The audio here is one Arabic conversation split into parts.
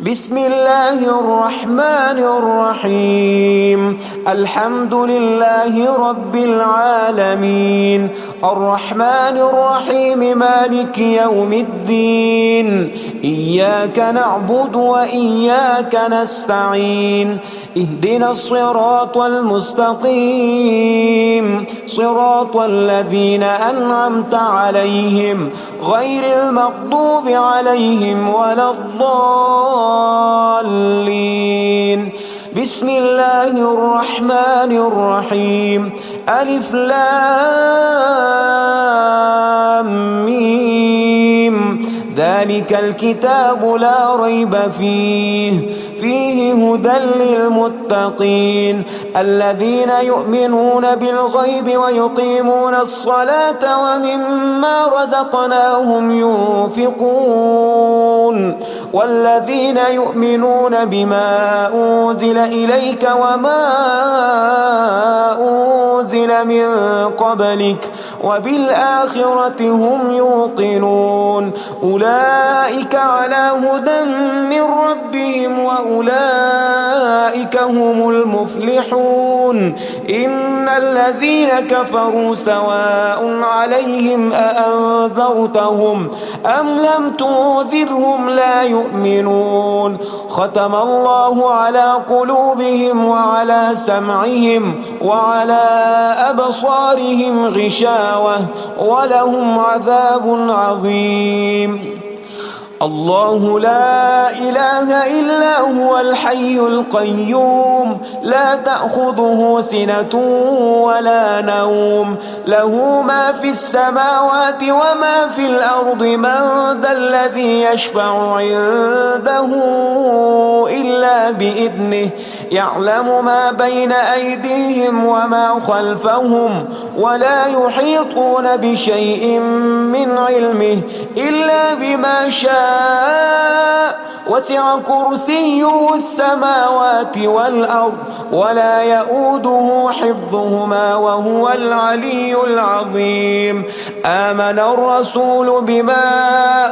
بسم الله الرحمن الرحيم. الحمد لله رب العالمين، الرحمن الرحيم، مالك يوم الدين. إياك نعبد وإياك نستعين، اهدنا الصراط المستقيم، صراط الذين أنعمت عليهم غير المغضوب عليهم ولا الضالين. بسم الله الرحمن الرحيم. ألف لام ميم. ذلك الكتاب لا ريب فيه هدى للمتقين الذين يؤمنون بالغيب ويقيمون الصلاة ومما رزقناهم ينفقون والذين يؤمنون بما أنزل إليك وما أنزل من قبلك وبالآخرة هم يوقنون. أولئك على هدى من ربهم وأولئك هم المفلحون. إن الذين كفروا سواء عليهم أأنذرتهم أم لم تنذرهم لا يؤمنون. ختم الله على قلوبهم وعلى سمعهم وعلى أبصارهم غشاوة ولهم عذاب عظيم. الله لا إله إلا هو الحي القيوم، لا تأخذه سنة ولا نوم، له ما في السماوات وما في الأرض. من ذا الذي يشفع عنده إلا بإذنه، يعلم ما بين أيديهم وما خلفهم ولا يحيطون بشيء من علمه إلا بما شاء. وسع كرسيه السماوات والأرض ولا يؤوده حفظهما وهو العلي العظيم. آمن الرسول بما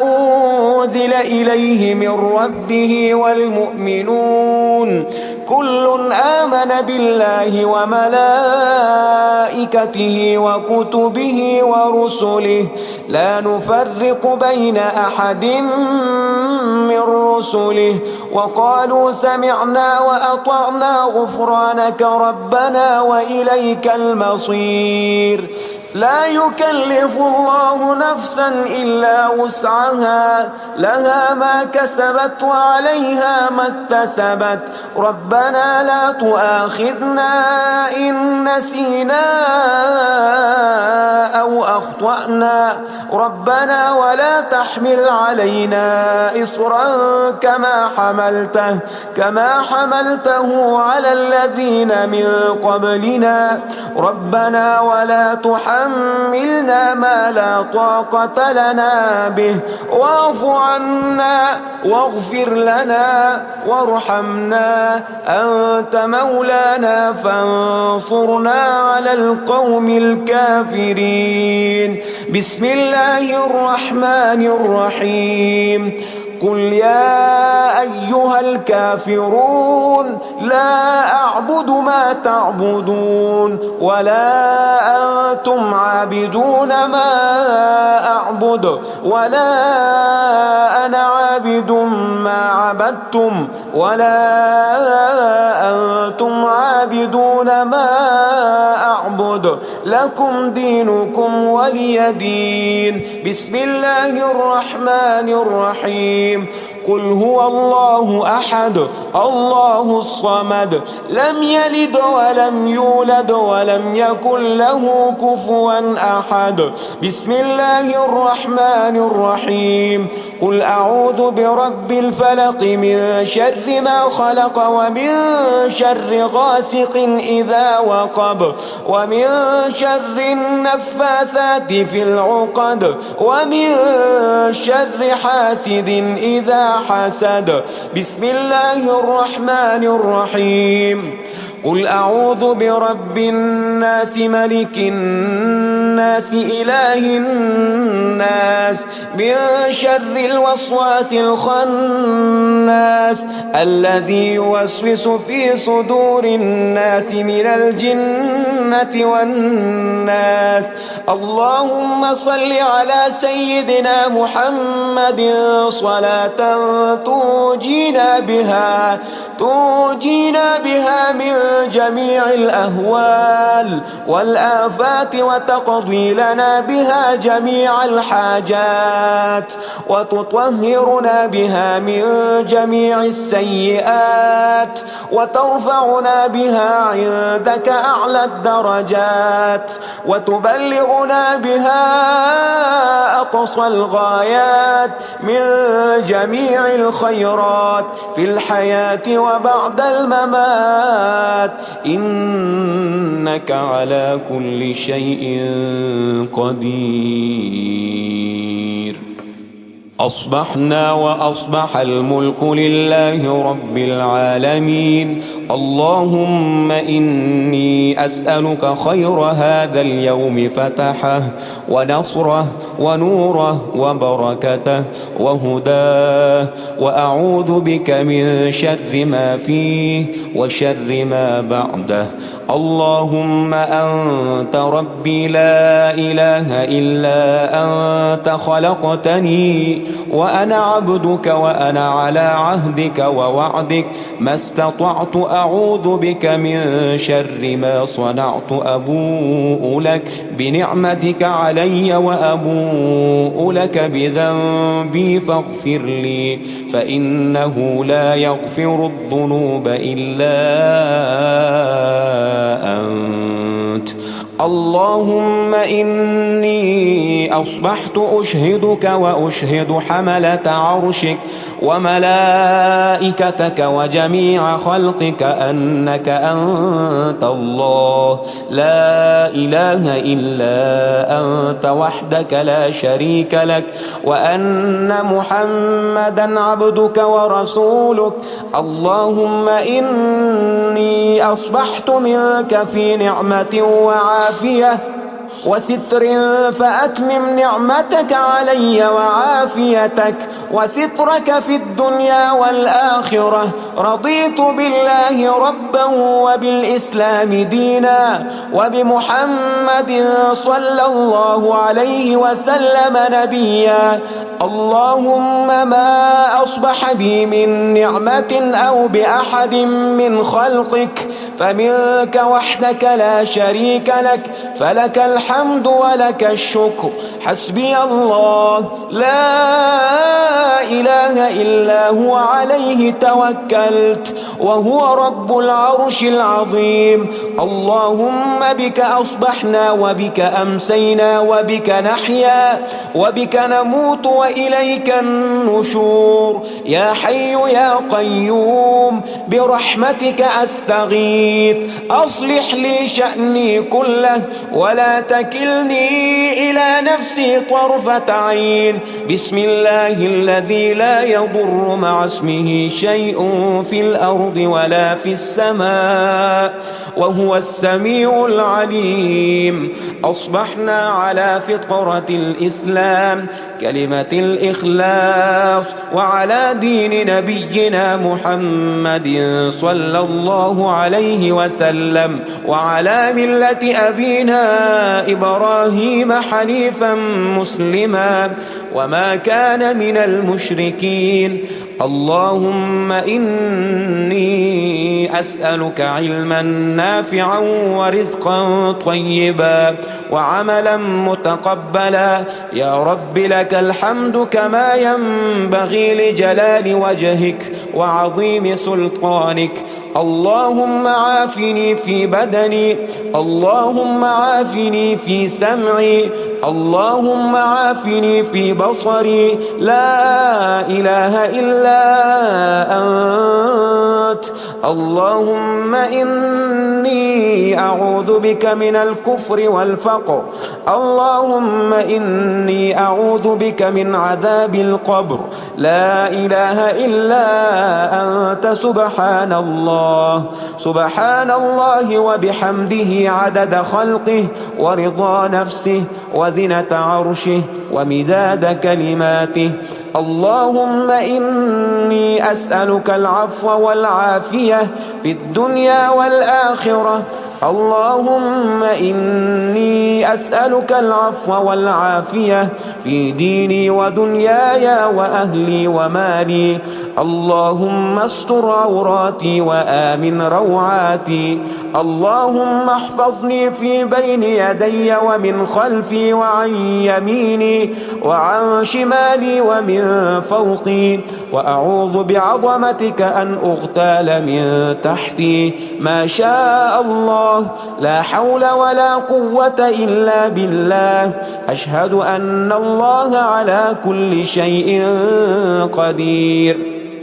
أنزل إليه من ربه والمؤمنون كل آمن بالله وملائكته وكتبه ورسله لا نفرق بين أحد من رسله وقالوا سمعنا وأطعنا غفرانك ربنا وإليك المصير. لا يكلف الله نفسا إلا وسعها، لها ما كسبت وعليها ما اكتسبت. ربنا لا تؤاخذنا إن نسينا أو أخطأنا، ربنا ولا تحمل علينا إصرا كما حملته على الذين من قبلنا. ربنا ولا تحملنا ما لا طاقة لنا به واعف عنا واغفر لنا وارحمنا، أنت مولانا فانصرنا على القوم الكافرين. بسم الله الرحمن الرحيم. قل يا أيها الكافرون لا أعبد ما تعبدون ولا أنتم عابدون ما أعبد ولا أنا عابد ما عبدتم ولا أنتم عابدون ما أعبد، لكم دينكم ولي دين. بسم الله الرحمن الرحيم. قل هو الله أحد الله الصمد لم يلد ولم يولد ولم يكن له كفوا أحد. بسم الله الرحمن الرحيم. قل أعوذ برب الفلق من شر ما خلق ومن شر غاسق إذا وقب ومن شر النفاثات في العقد ومن شر حاسد إذا حسد. بسم الله الرحمن الرحيم. قل أعوذ برب الناس ملك الناس الناس إله الناس من شر الوسواس الخناس الذي يوسوس في صدور الناس من الجنة والناس. اللهم صل على سيدنا محمد صلاة تنجينا بها من جميع الأهوال والآفات وتقضي لنا بها جميع الحاجات وتطهرنا بها من جميع السيئات وترفعنا بها عندك أعلى الدرجات وتبلغنا بها أقصى الغايات من جميع الخيرات في الحياة وبعد الممات، إنك على كل شيء قدير. أصبحنا وأصبح الملك لله رب العالمين. اللهم إني أسألك خير هذا اليوم فتحه ونصره ونوره وبركته وهداه، وأعوذ بك من شر ما فيه وشر ما بعده. اللهم أنت ربي لا إله إلا أنت، خلقتني وأنا عبدك وأنا على عهدك ووعدك ما استطعت. أعوذ بك من شر ما صنعت. أبوء لك بنعمتك علي وأبوء لك بذنبي فاغفر لي، فإنه لا يغفر الذنوب إلا أنت. اللهم إني أصبحت أشهدك وأشهد حملة عرشك وملائكتك وجميع خلقك أنك أنت الله لا إله إلا أنت وحدك لا شريك لك، وأن محمدا عبدك ورسولك. اللهم إني أصبحت منك في نعمة وعافية وستر، فأتمم نعمتك علي وعافيتك وسترك في الدنيا والآخرة. رضيت بالله ربا وبالإسلام دينا وبمحمد صلى الله عليه وسلم نبيا. اللهم ما أصبح بي من نعمة أو بأحد من خلقك فمنك وحدك لا شريك لك، فلك الحمد ولك الشكر. حسبي الله لا إله إلا هو عليه توكلت وهو رب العرش العظيم. اللهم بك أصبحنا وبك أمسينا وبك نحيا وبك نموت وإليك النشور. يا حي يا قيوم برحمتك أستغيث، أصلح لي شأني كله ولا تكلني إلى نفسي طرفة عين. بسم الله الذي لا يضر مع اسمه شيء في الأرض ولا في السماء وهو السميع العليم. أصبحنا على فطرة الإسلام كلمة الإخلاص وعلى دين نبينا محمد صلى الله عليه وسلم وعلى ملة أبينا إبراهيم حنيفا مسلما وما كان من المشركين. اللهم إني أسألك علما نافعا ورزقا طيبا وعملا متقبلا. يا رب لك الحمد كما ينبغي لجلال وجهك وعظيم سلطانك. اللهم عافني في بدني، اللهم عافني في سمعي، اللهم عافني في بصري. لا إله إلا أنت. اللهم إني أعوذ بك من الكفر والفقر. اللهم إني أعوذ بك من عذاب القبر. لا إله إلا أنت سبحان الله. سبحان الله وبحمده عدد خلقه ورضا نفسه وزنة عرشه ومداد كلماته. اللهم إني أسألك العفو والعافية في الدنيا والآخرة. اللهم إني أسألك العفو والعافية في ديني ودنياي وأهلي ومالي. اللهم استر عوراتي وآمن روعاتي. اللهم احفظني في بين يدي ومن خلفي وعن يميني وعن شمالي ومن فوقي. وأعوذ بعظمتك أن أغتال من تحتي. ما شاء الله لا حول ولا قوة إلا بالله. أشهد أن الله على كل شيء قدير.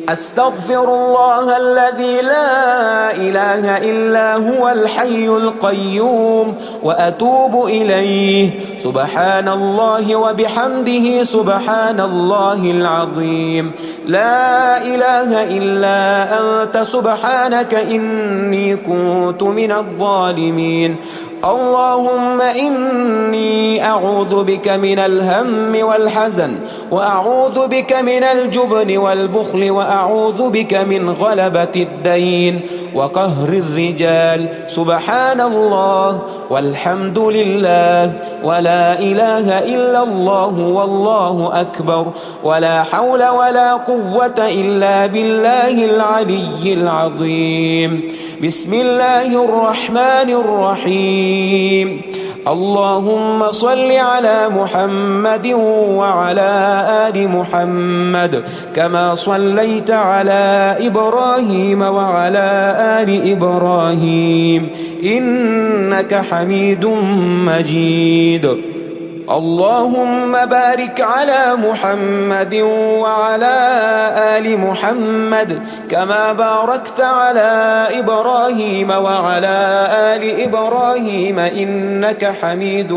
أستغفر الله الذي لا إله إلا هو الحي القيوم وأتوب إليه. سبحان الله وبحمده سبحان الله العظيم. لا إله إلا أنت سبحانك إني كنت من الظالمين. اللهم إني أعوذ بك من الهم والحزن وأعوذ بك من الجبن والبخل وأعوذ بك من غلبة الدين وقهر الرجال. سبحان الله والحمد لله ولا إله إلا الله والله أكبر ولا حول ولا قوة إلا بالله العلي العظيم. بسم الله الرحمن الرحيم. اللهم صل على محمد وعلى آل محمد كما صليت على إبراهيم وعلى آل إبراهيم إنك حميد مجيد. اللهم بارك على محمد وعلى آل محمد كما باركت على إبراهيم وعلى آل إبراهيم إنك حميد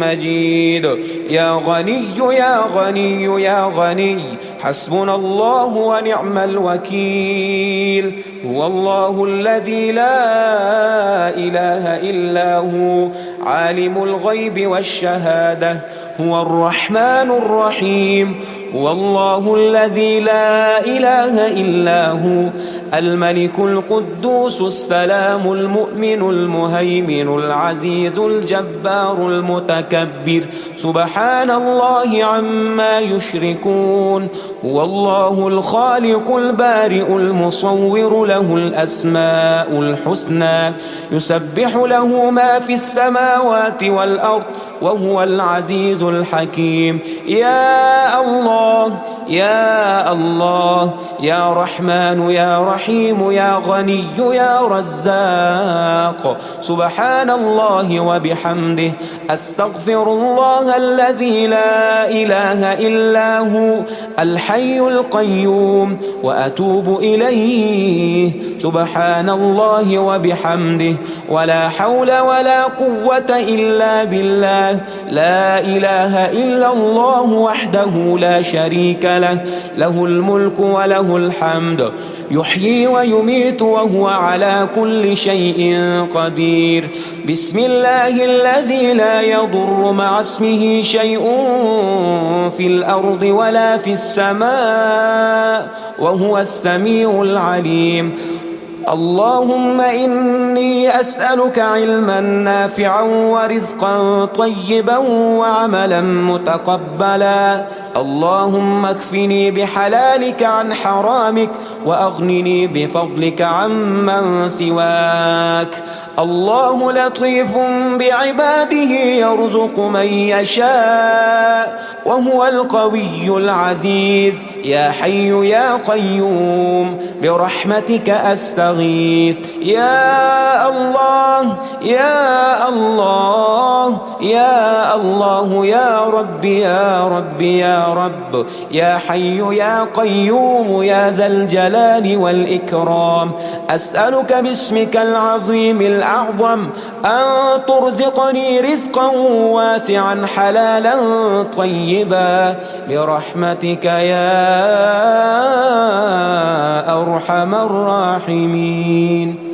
مجيد. يا غني يا غني يا غني حسبنا الله ونعم الوكيل. هو الله الذي لا إله إلا هو عالم الغيب والشهادة. هو الرحمن الرحيم. هو الله الذي لا إله إلا هو الملك القدوس السلام المؤمن المهيمن العزيز الجبار المتكبر. سبحان الله عما يشركون. هو الله الخالق البارئ المصور له الأسماء الحسنى. يسبح له ما في السماوات والأرض وهو العزيز الحكيم. يا الله يا الله يا رحمن يا رحيم يا غني يا رزاق. سبحان الله وبحمده. أستغفر الله الذي لا إله إلا هو الحي القيوم وأتوب إليه. سبحان الله وبحمده ولا حول ولا قوة إلا بالله. لا إله إلا الله وحده لا شريك له. له الملك وله الحمد يحيي ويميت وهو على كل شيء قدير. بسم الله الذي لا يضر مع اسمه شيء في الأرض ولا في السماء وهو السميع العليم. اللهم إني أسألك علما نافعا ورزقا طيبا وعملا متقبلا. اللهم اكفني بحلالك عن حرامك وأغنني بفضلك عمن سواك. الله لطيف بعباده يرزق من يشاء وهو القوي العزيز. يا حي يا قيوم برحمتك أستغيث. يا الله يا الله يا الله يا رب يا رب يا يا رب يا حي يا قيوم يا ذا الجلال والإكرام. أسألك باسمك العظيم الأعظم أن ترزقني رزقا واسعا حلالا طيبا برحمتك يا أرحم الراحمين.